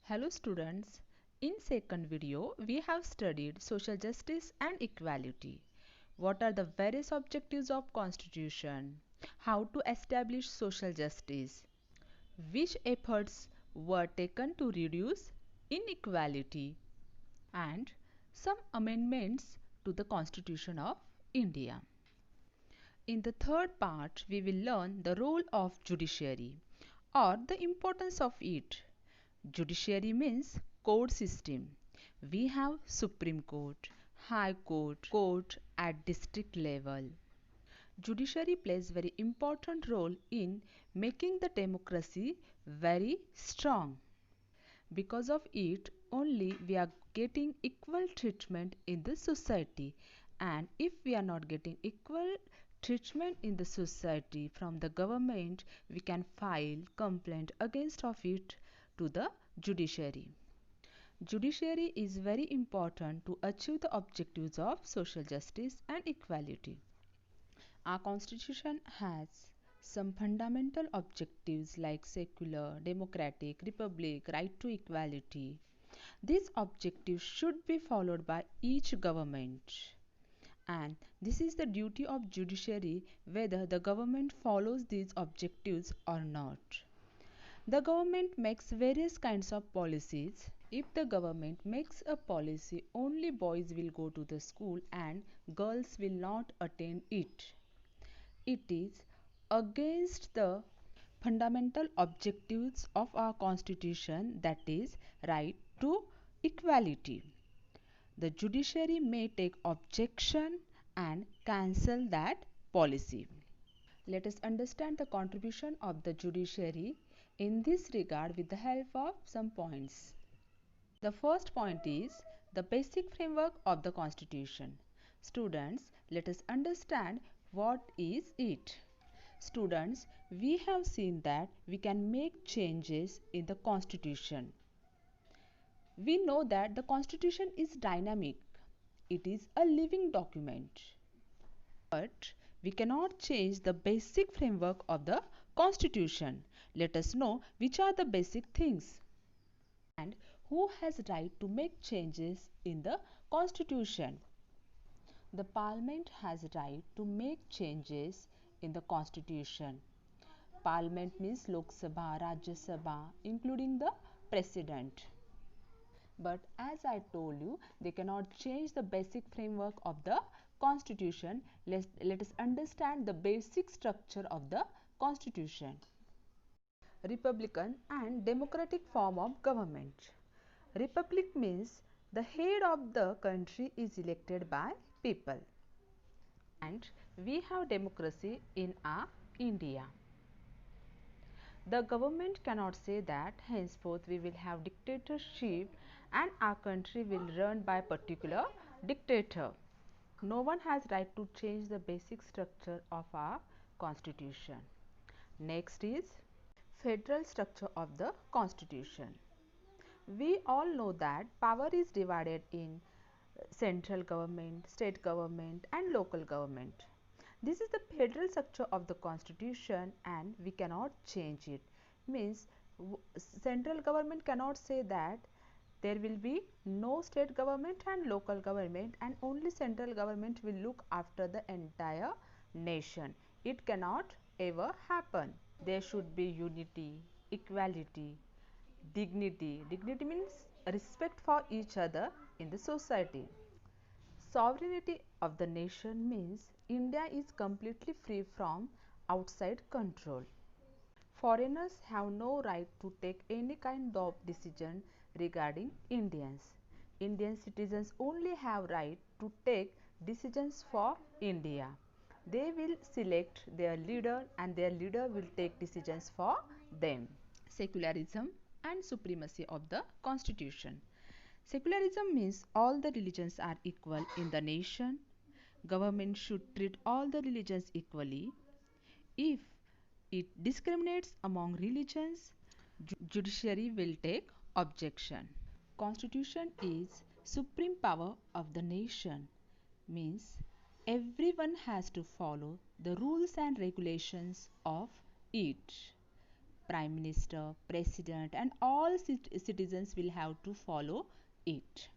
Hello students, in second video we have studied social justice and equality. What are the various objectives of constitution? How to establish social justice? Which efforts were taken to reduce inequality? And some amendments to the Constitution of India. In the third part, we will learn the role of judiciary or the importance of it. Judiciary means court system. We have Supreme Court, High Court, court at district level. Judiciary plays very important role in making the democracy very strong. Because of it, only we are getting equal treatment in the society. And if we are not getting equal treatment in the society from the government, we can file complaint against of it to the judiciary. Judiciary is very important to achieve the objectives of social justice and equality. Our constitution has some fundamental objectives like secular, democratic, republic, right to equality. These objectives should be followed by each government. And this is the duty of judiciary whether the government follows these objectives or not. The government makes various kinds of policies. If the government makes a policy, only boys will go to the school and girls will not attend it. It is against the fundamental objectives of our constitution, that is right to equality. The judiciary may take objection and cancel that policy. Let us understand the contribution of the judiciary in this regard with the help of some points. The first point is the basic framework of the constitution. Students, let us understand what is it. Students, we have seen that we can make changes in the constitution. We know that the constitution is dynamic. It is a living document. But we cannot change the basic framework of the constitution. Let us know which are the basic things and who has right to make changes in the constitution. The parliament has right to make changes in the constitution. Parliament means Lok Sabha, Rajya Sabha, including the president. But as I told you, they cannot change the basic framework of the constitution. Let us understand the basic structure of the constitution. Republican and democratic form of government. Republic means the head of the country is elected by people. And we have democracy in our India. The government cannot say that henceforth we will have dictatorship and our country will run by particular dictator. No one has right to change the basic structure of our constitution. Next is federal structure of the constitution. We all know that power is divided in central government, state government and local government. This is the federal structure of the constitution and we cannot change it. Means central government cannot say that there will be no state government and local government and only central government will look after the entire nation. It cannot ever happen. There should be unity, equality, dignity. Dignity means respect for each other in the society. Sovereignty of the nation means India is completely free from outside control. Foreigners have no right to take any kind of decision regarding Indians. Indian citizens only have right to take decisions for India. They will select their leader and their leader will take decisions for them. Secularism and supremacy of the constitution. Secularism means all the religions are equal in the nation. Government should treat all the religions equally. If it discriminates among religions, judiciary will take objection. Constitution is supreme power of the nation, means everyone has to follow the rules and regulations of it. Prime Minister, President, and all citizens will have to follow it.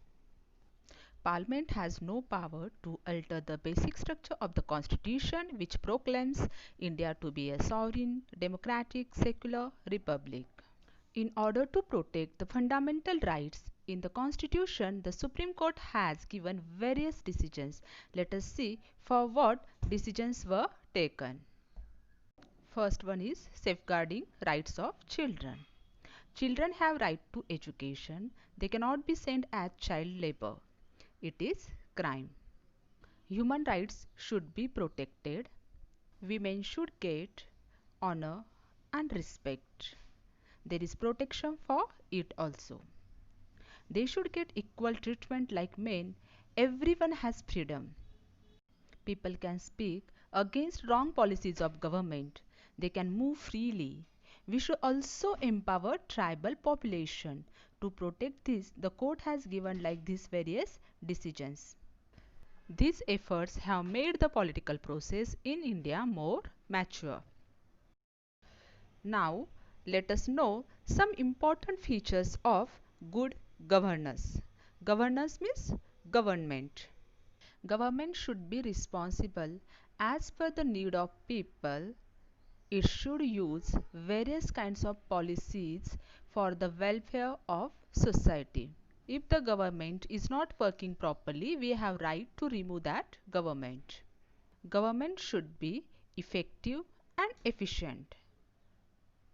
Parliament has no power to alter the basic structure of the constitution, which proclaims India to be a sovereign, democratic, secular republic. In order to protect the fundamental rights in the constitution, the Supreme Court has given various decisions. Let us see for what decisions were taken. First one is safeguarding rights of children. Children have right to education. They cannot be sent as child labor. It is crime. Human rights should be protected. Women should get honor and respect. There is protection for it also. They should get equal treatment like men. Everyone has freedom. People can speak against wrong policies of government. They can move freely. We should also empower tribal population. To protect this, the court has given like these various decisions. These efforts have made the political process in India more mature. Now, let us know some important features of good governance. Governance means government. Government should be responsible as per the need of people. It should use various kinds of policies for the welfare of society. If the government is not working properly, we have right to remove that government. Government should be effective and efficient.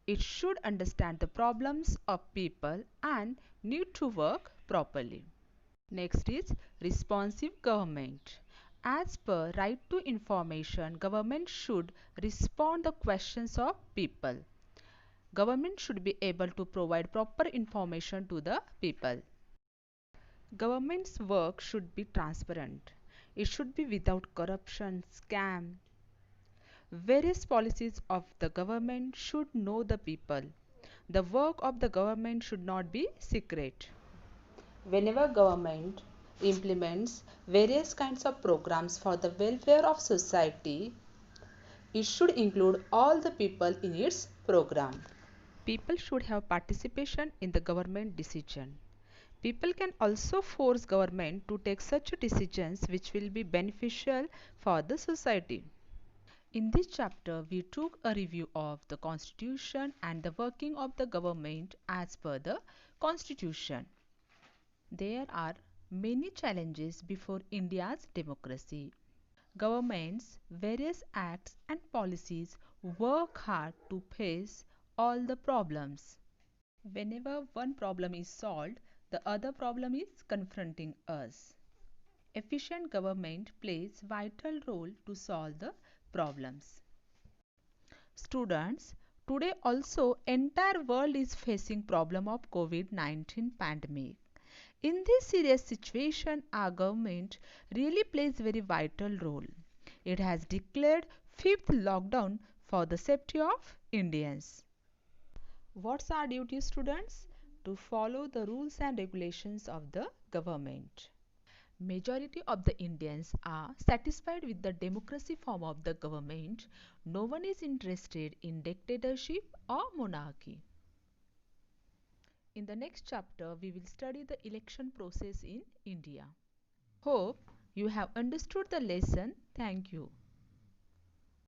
It should understand the problems of people and need to work properly. Next is responsive government. As per right to information, government should respond the questions of people. Government should be able to provide proper information to the people. Government's work should be transparent. It should be without corruption, scam. Various policies of the government should know the people. The work of the government should not be secret. Whenever government implements various kinds of programs for the welfare of society, it should include all the people in its program. People should have participation in the government decision. People can also force government to take such decisions which will be beneficial for the society. In this chapter, we took a review of the Constitution and the working of the government as per the Constitution. There are many challenges before India's democracy. Governments, various acts and policies work hard to face all the problems. Whenever one problem is solved, the other problem is confronting us. Efficient government plays vital role to solve the problems. Students, today also entire world is facing problem of COVID-19 pandemic. In this serious situation, our government really plays very vital role. It has declared fifth lockdown for the safety of Indians. What's our duty, students? To follow the rules and regulations of the government. Majority of the Indians are satisfied with the democracy form of the government. No one is interested in dictatorship or monarchy. In the next chapter, we will study the election process in India. Hope you have understood the lesson. Thank you.